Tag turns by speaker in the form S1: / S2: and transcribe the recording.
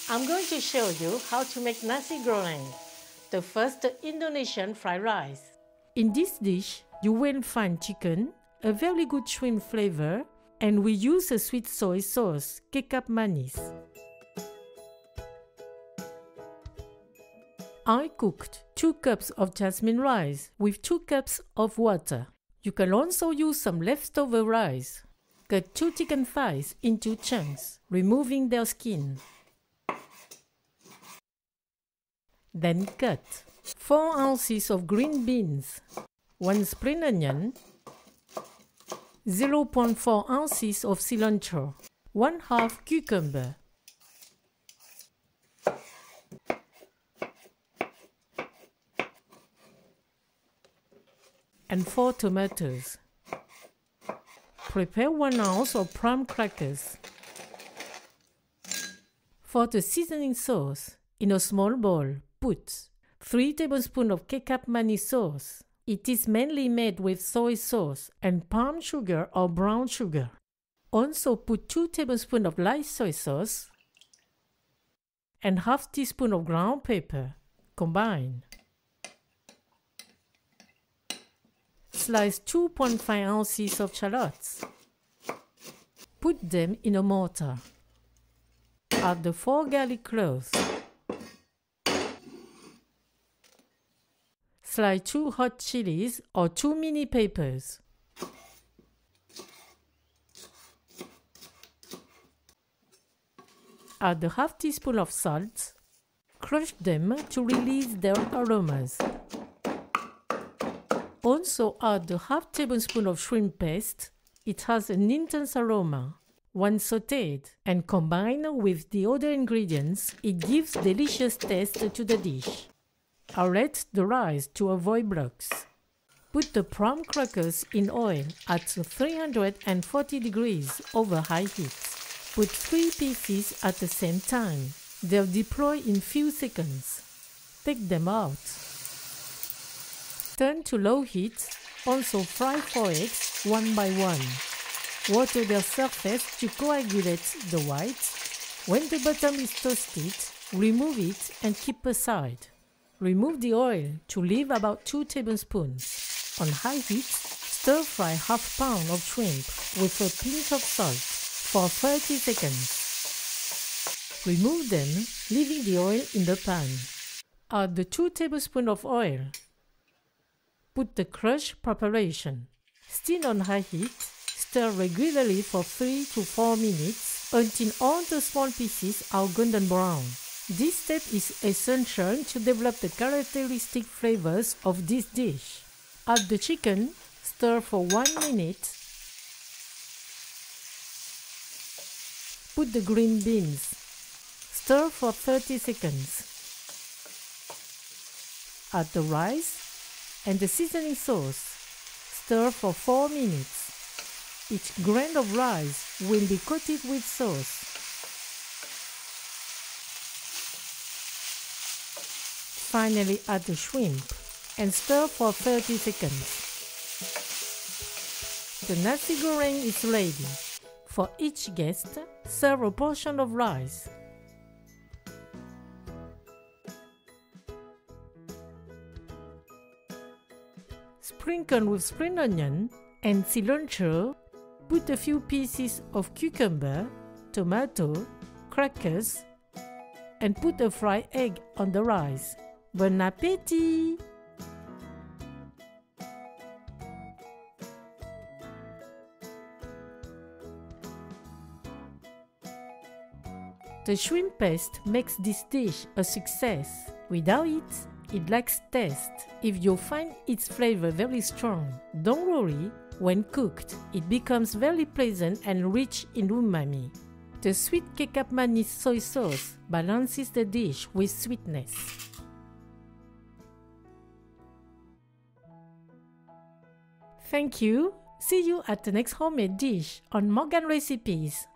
S1: I'm going to show you how to make Nasi Goreng, the first Indonesian fried rice. In this dish, you will find chicken, a very good shrimp flavor, and we use a sweet soy sauce, kecap manis. I cooked 2 cups of jasmine rice with 2 cups of water. You can also use some leftover rice. Cut 2 chicken thighs into chunks, removing their skin. Then cut 4 ounces of green beans, 1 spring onion, 0.4 ounces of cilantro, 1/2 cucumber, and 4 tomatoes. Prepare 1 ounce of prawn crackers. For the seasoning sauce, in a small bowl, put 3 tablespoons of kecap manis sauce. It is mainly made with soy sauce and palm sugar or brown sugar. Also put 2 tablespoons of light soy sauce and ½ teaspoon of ground pepper. Combine. Slice 2.5 ounces of shallots. Put them in a mortar. Add the 4 garlic cloves. Slice 2 hot chilies or 2 mini peppers. Add a ½ teaspoon of salt. Crush them to release their aromas. Also add a ½ tablespoon of shrimp paste. It has an intense aroma. Once sautéed and combined with the other ingredients, it gives delicious taste to the dish. Arrest the rice to avoid blocks. Put the prawn crackers in oil at 340 degrees over high heat. Put 3 pieces at the same time. They'll deploy in few seconds. Take them out. Turn to low heat. Also fry 4 eggs 1 by 1. Water their surface to coagulate the whites. When the bottom is toasted, remove it and keep aside. Remove the oil to leave about 2 tablespoons. On high heat, stir fry ½ pound of shrimp with a pinch of salt for 30 seconds. Remove them, leaving the oil in the pan. Add the 2 tablespoons of oil. Put the crushed preparation. Still on high heat, stir regularly for 3 to 4 minutes until all the small pieces are golden brown. This step is essential to develop the characteristic flavors of this dish. Add the chicken, stir for 1 minute. Put the green beans. Stir for 30 seconds. Add the rice and the seasoning sauce. Stir for 4 minutes. Each grain of rice will be coated with sauce. Finally add the shrimp and stir for 30 seconds. The Nasi Goreng is ready. For each guest, serve a portion of rice. Sprinkle with spring onion and cilantro. Put a few pieces of cucumber, tomato, crackers, and put a fried egg on the rice. Bon appétit! The shrimp paste makes this dish a success. Without it, it lacks taste. If you find its flavor very strong, don't worry. When cooked, it becomes very pleasant and rich in umami. The sweet kecap manis soy sauce balances the dish with sweetness. Thank you. See you at the next homemade dish on Morgan Recipes.